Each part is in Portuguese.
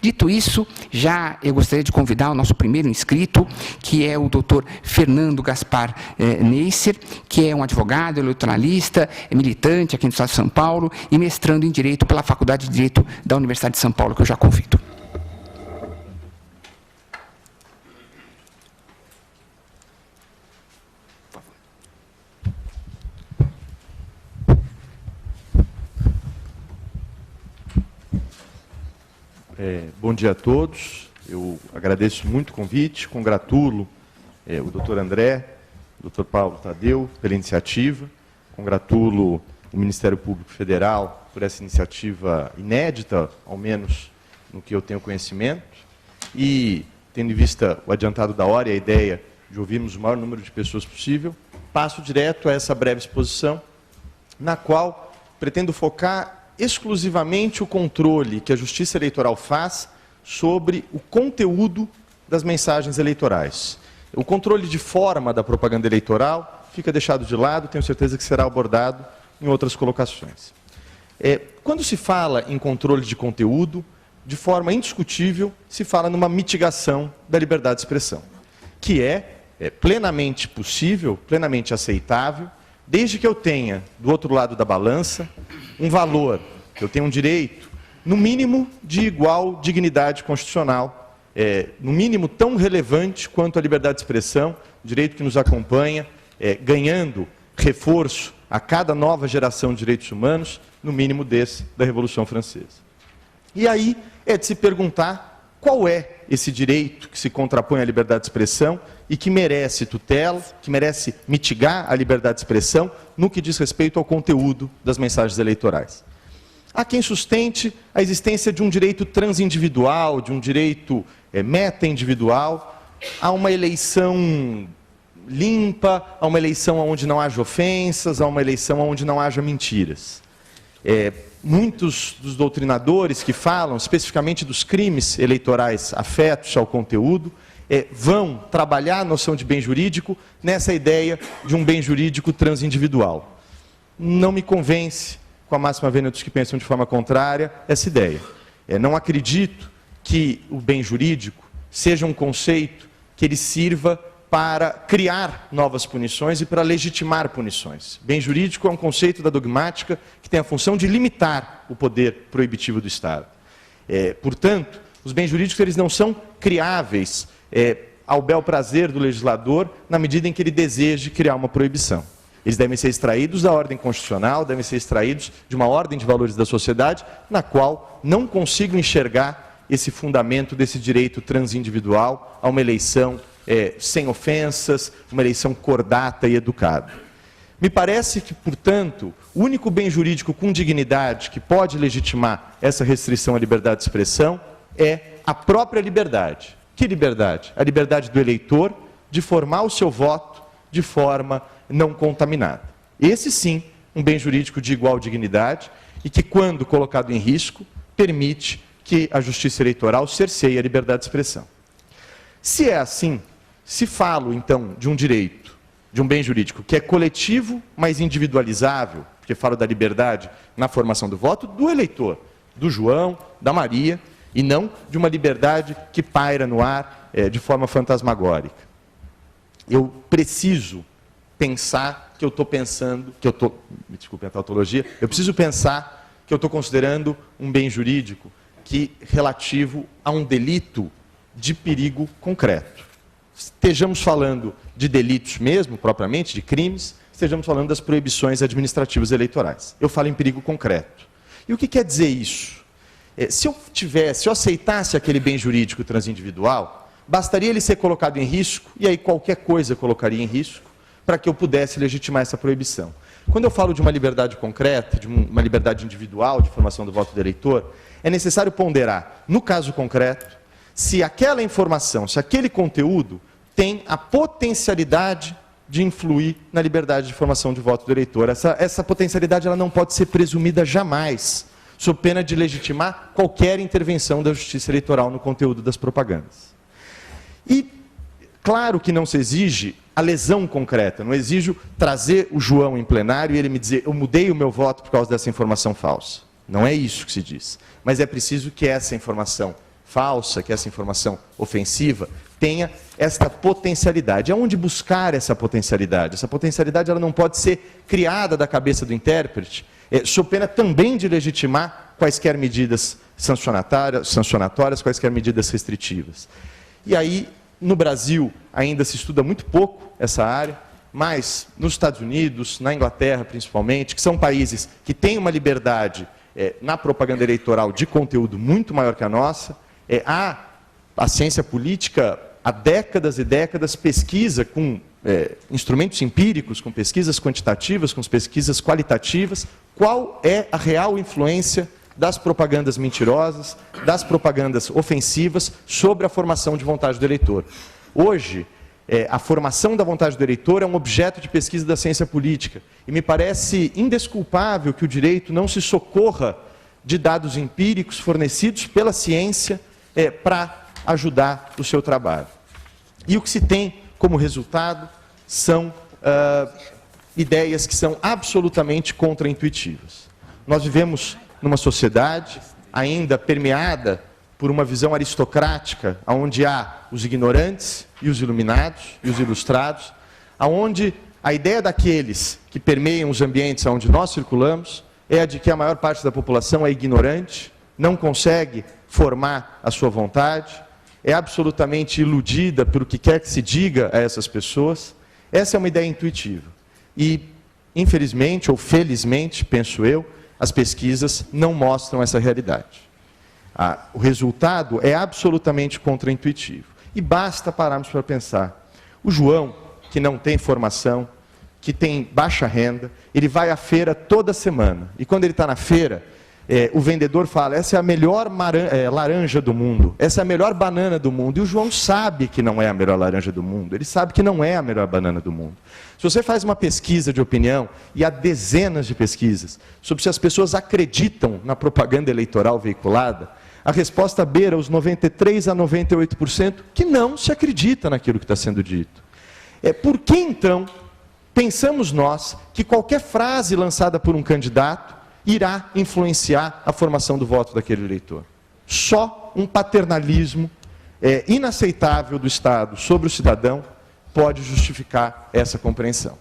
Dito isso, já eu gostaria de convidar o nosso primeiro inscrito, que é o doutor Fernando Gaspar Neisser, que é um advogado, eleitoralista, é militante aqui no Estado de São Paulo e mestrando em Direito pela Faculdade de Direito da Universidade de São Paulo, que eu já convido. Bom dia a todos. Eu agradeço muito o convite, congratulo o doutor André, o doutor Paulo Tadeu pela iniciativa, congratulo o Ministério Público Federal por essa iniciativa inédita, ao menos no que eu tenho conhecimento, e, tendo em vista o adiantado da hora e a ideia de ouvirmos o maior número de pessoas possível, passo direto a essa breve exposição, na qual pretendo focar exclusivamente o controle que a Justiça Eleitoral faz sobre o conteúdo das mensagens eleitorais. O controle de forma da propaganda eleitoral fica deixado de lado, tenho certeza que será abordado em outras colocações. Quando se fala em controle de conteúdo, de forma indiscutível, se fala numa mitigação da liberdade de expressão, que é plenamente possível, plenamente aceitável, desde que eu tenha, do outro lado da balança, um valor, que eu tenha um direito, no mínimo de igual dignidade constitucional, no mínimo tão relevante quanto a liberdade de expressão, direito que nos acompanha, ganhando reforço a cada nova geração de direitos humanos, no mínimo desse da Revolução Francesa. E aí é de se perguntar qual é esse direito que se contrapõe à liberdade de expressão e que merece tutela, que merece mitigar a liberdade de expressão no que diz respeito ao conteúdo das mensagens eleitorais. Há quem sustente a existência de um direito transindividual, de um direito meta-individual, a uma eleição limpa, a uma eleição onde não haja ofensas, a uma eleição onde não haja mentiras. Muitos dos doutrinadores que falam especificamente dos crimes eleitorais afetos ao conteúdo, vão trabalhar a noção de bem jurídico nessa ideia de um bem jurídico transindividual. Não me convence, com a máxima vênia dos que pensam de forma contrária, essa ideia. Não acredito que o bem jurídico seja um conceito que ele sirva para criar novas punições e para legitimar punições. Bem jurídico é um conceito da dogmática que tem a função de limitar o poder proibitivo do Estado. Portanto, os bens jurídicos eles não são criáveis ao bel prazer do legislador na medida em que ele deseje criar uma proibição. Eles devem ser extraídos da ordem constitucional, devem ser extraídos de uma ordem de valores da sociedade, na qual não consigo enxergar esse fundamento desse direito transindividual a uma eleição sem ofensas, uma eleição cordata e educada. Me parece que, portanto, o único bem jurídico com dignidade que pode legitimar essa restrição à liberdade de expressão é a própria liberdade. Que liberdade? A liberdade do eleitor de formar o seu voto de forma não contaminada. Esse sim, um bem jurídico de igual dignidade e que, quando colocado em risco, permite que a Justiça Eleitoral cerceie a liberdade de expressão. Se é assim, se falo, então, de um direito, de um bem jurídico que é coletivo, mas individualizável, porque falo da liberdade na formação do voto do eleitor, do João, da Maria, e não de uma liberdade que paira no ar de forma fantasmagórica. Eu preciso pensar que eu estou pensando, me desculpe a tautologia, eu preciso pensar que eu estou considerando um bem jurídico relativo a um delito de perigo concreto. Estejamos falando de delitos mesmo, propriamente, de crimes, estejamos falando das proibições administrativas eleitorais. Eu falo em perigo concreto. E o que quer dizer isso? Se eu aceitasse aquele bem jurídico transindividual, bastaria ele ser colocado em risco, e aí qualquer coisa colocaria em risco, para que eu pudesse legitimar essa proibição. Quando eu falo de uma liberdade concreta, de uma liberdade individual de formação do voto do eleitor, é necessário ponderar, no caso concreto, se aquela informação, se aquele conteúdo tem a potencialidade de influir na liberdade de formação de voto do eleitor. Essa potencialidade ela não pode ser presumida jamais, sob pena de legitimar qualquer intervenção da Justiça Eleitoral no conteúdo das propagandas. E, claro que não se exige a lesão concreta, não exijo trazer o João em plenário e ele me dizer, eu mudei o meu voto por causa dessa informação falsa. Não é isso que se diz. Mas é preciso que essa informação falsa, que essa informação ofensiva, tenha esta potencialidade. Aonde buscar essa potencialidade? Essa potencialidade ela não pode ser criada da cabeça do intérprete, sob pena também de legitimar quaisquer medidas sancionatórias, quaisquer medidas restritivas. E aí, no Brasil, ainda se estuda muito pouco essa área, mas nos Estados Unidos, na Inglaterra principalmente, que são países que têm uma liberdade na propaganda eleitoral de conteúdo muito maior que a nossa, a ciência política, há décadas e décadas, pesquisa com instrumentos empíricos, com pesquisas quantitativas, com pesquisas qualitativas, qual é a real influência das propagandas mentirosas, das propagandas ofensivas sobre a formação de vontade do eleitor. Hoje, a formação da vontade do eleitor é um objeto de pesquisa da ciência política. E me parece indesculpável que o direito não se socorra de dados empíricos fornecidos pela ciência para ajudar o seu trabalho. E o que se tem como resultado são ideias que são absolutamente contraintuitivas. Nós vivemos numa sociedade ainda permeada por uma visão aristocrática, onde há os ignorantes e os iluminados e os ilustrados, onde a ideia daqueles que permeiam os ambientes onde nós circulamos é a de que a maior parte da população é ignorante, não consegue formar a sua vontade, é absolutamente iludida pelo que quer que se diga a essas pessoas. Essa é uma ideia intuitiva. E, infelizmente ou felizmente, penso eu, as pesquisas não mostram essa realidade. O resultado é absolutamente contraintuitivo. E basta pararmos para pensar. O João, que não tem formação, que tem baixa renda, ele vai à feira toda semana. E quando ele está na feira, o vendedor fala, essa é a melhor laranja do mundo, essa é a melhor banana do mundo. E o João sabe que não é a melhor laranja do mundo, ele sabe que não é a melhor banana do mundo. Se você faz uma pesquisa de opinião, e há dezenas de pesquisas, sobre se as pessoas acreditam na propaganda eleitoral veiculada, a resposta beira os 93% a 98% que não se acredita naquilo que está sendo dito. Por que então pensamos nós que qualquer frase lançada por um candidato irá influenciar a formação do voto daquele eleitor? Só um paternalismo inaceitável do Estado sobre o cidadão pode justificar essa compreensão.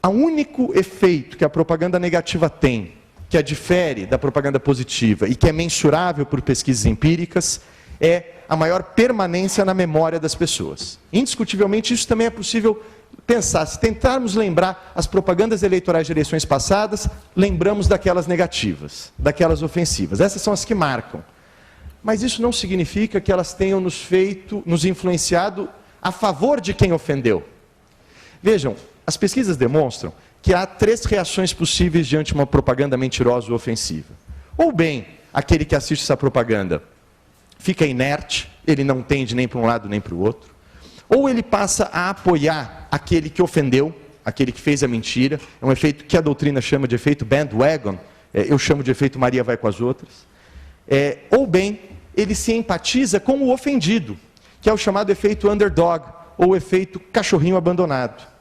O único efeito que a propaganda negativa tem, que a difere da propaganda positiva e que é mensurável por pesquisas empíricas, é a maior permanência na memória das pessoas. Indiscutivelmente, isso também é possível pensar. Se tentarmos lembrar as propagandas eleitorais de eleições passadas, lembramos daquelas negativas, daquelas ofensivas. Essas são as que marcam. Mas isso não significa que elas tenham nos influenciado a favor de quem ofendeu. Vejam, as pesquisas demonstram que há 3 reações possíveis diante de uma propaganda mentirosa ou ofensiva. Ou bem, aquele que assiste essa propaganda fica inerte, ele não tende nem para um lado nem para o outro. Ou ele passa a apoiar aquele que ofendeu, aquele que fez a mentira. É um efeito que a doutrina chama de efeito bandwagon, eu chamo de efeito Maria vai com as outras. Ou bem, ele se empatiza com o ofendido, que é o chamado efeito underdog, ou efeito cachorrinho abandonado.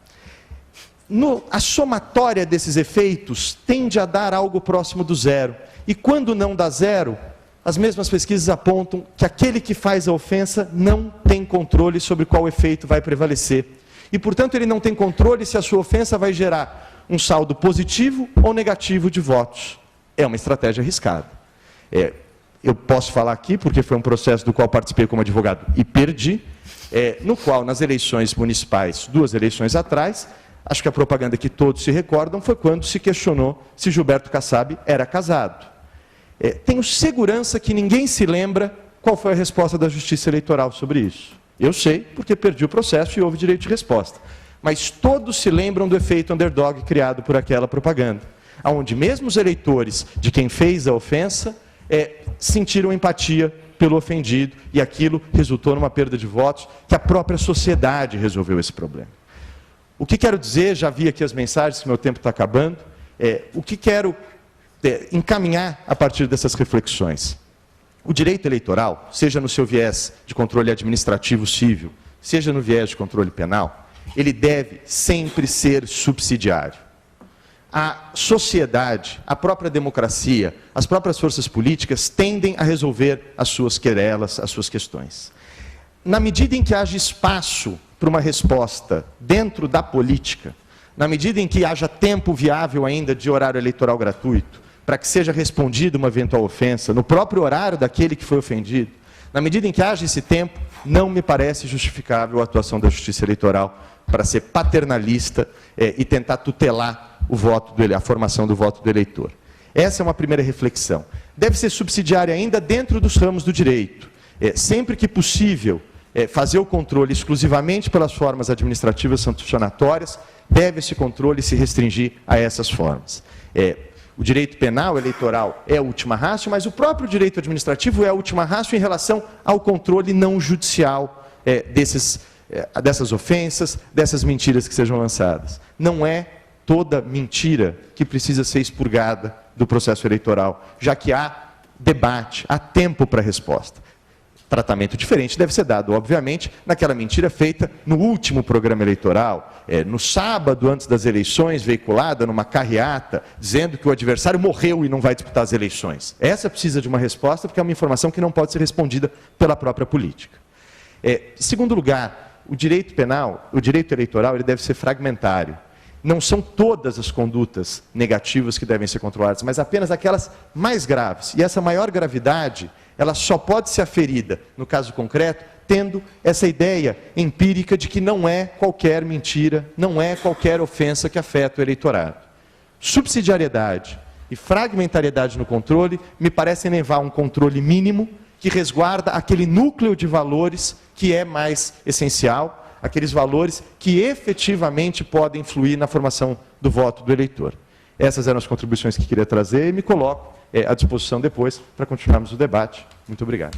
A somatória desses efeitos tende a dar algo próximo do zero. E quando não dá zero, as mesmas pesquisas apontam que aquele que faz a ofensa não tem controle sobre qual efeito vai prevalecer. E, portanto, ele não tem controle se a sua ofensa vai gerar um saldo positivo ou negativo de votos. É uma estratégia arriscada. Eu posso falar aqui, porque foi um processo do qual participei como advogado e perdi, no qual, nas eleições municipais, 2 eleições atrás, acho que a propaganda que todos se recordam foi quando se questionou se Gilberto Kassab era casado. Tenho segurança que ninguém se lembra qual foi a resposta da Justiça Eleitoral sobre isso. Eu sei, porque perdi o processo e houve direito de resposta. Mas todos se lembram do efeito underdog criado por aquela propaganda, onde mesmo os eleitores de quem fez a ofensa sentiram empatia pelo ofendido, e aquilo resultou numa perda de votos, que a própria sociedade resolveu esse problema. O que quero dizer, já vi aqui as mensagens, que meu tempo está acabando, o que quero encaminhar a partir dessas reflexões. O direito eleitoral, seja no seu viés de controle administrativo civil, seja no viés de controle penal, ele deve sempre ser subsidiário. a sociedade, a própria democracia, as próprias forças políticas tendem a resolver as suas querelas, as suas questões. Na medida em que haja espaço para uma resposta dentro da política, na medida em que haja tempo viável ainda de horário eleitoral gratuito, para que seja respondida uma eventual ofensa, no próprio horário daquele que foi ofendido, na medida em que haja esse tempo, não me parece justificável a atuação da Justiça Eleitoral para ser paternalista e tentar tutelar o voto a formação do voto do eleitor. Essa é uma primeira reflexão. Deve ser subsidiária ainda dentro dos ramos do direito. Sempre que possível, fazer o controle exclusivamente pelas formas administrativas sancionatórias, deve esse controle se restringir a essas formas. O direito penal eleitoral é a última ratio, mas o próprio direito administrativo é a última ratio em relação ao controle não judicial dessas ofensas, dessas mentiras que sejam lançadas. Não é toda mentira que precisa ser expurgada do processo eleitoral, já que há debate, há tempo para resposta. Tratamento diferente deve ser dado, obviamente, naquela mentira feita no último programa eleitoral, no sábado antes das eleições, veiculada numa carreata, dizendo que o adversário morreu e não vai disputar as eleições. Essa precisa de uma resposta, porque é uma informação que não pode ser respondida pela própria política. Em segundo lugar, o direito penal, o direito eleitoral, ele deve ser fragmentário. Não são todas as condutas negativas que devem ser controladas, mas apenas aquelas mais graves. E essa maior gravidade, ela só pode ser aferida, no caso concreto, tendo essa ideia empírica de que não é qualquer mentira, não é qualquer ofensa que afeta o eleitorado. Subsidiariedade e fragmentariedade no controle me parecem levar a um controle mínimo que resguarda aquele núcleo de valores que é mais essencial, aqueles valores que efetivamente podem influir na formação do voto do eleitor. Essas eram as contribuições que queria trazer e me coloco à disposição depois para continuarmos o debate. Muito obrigado.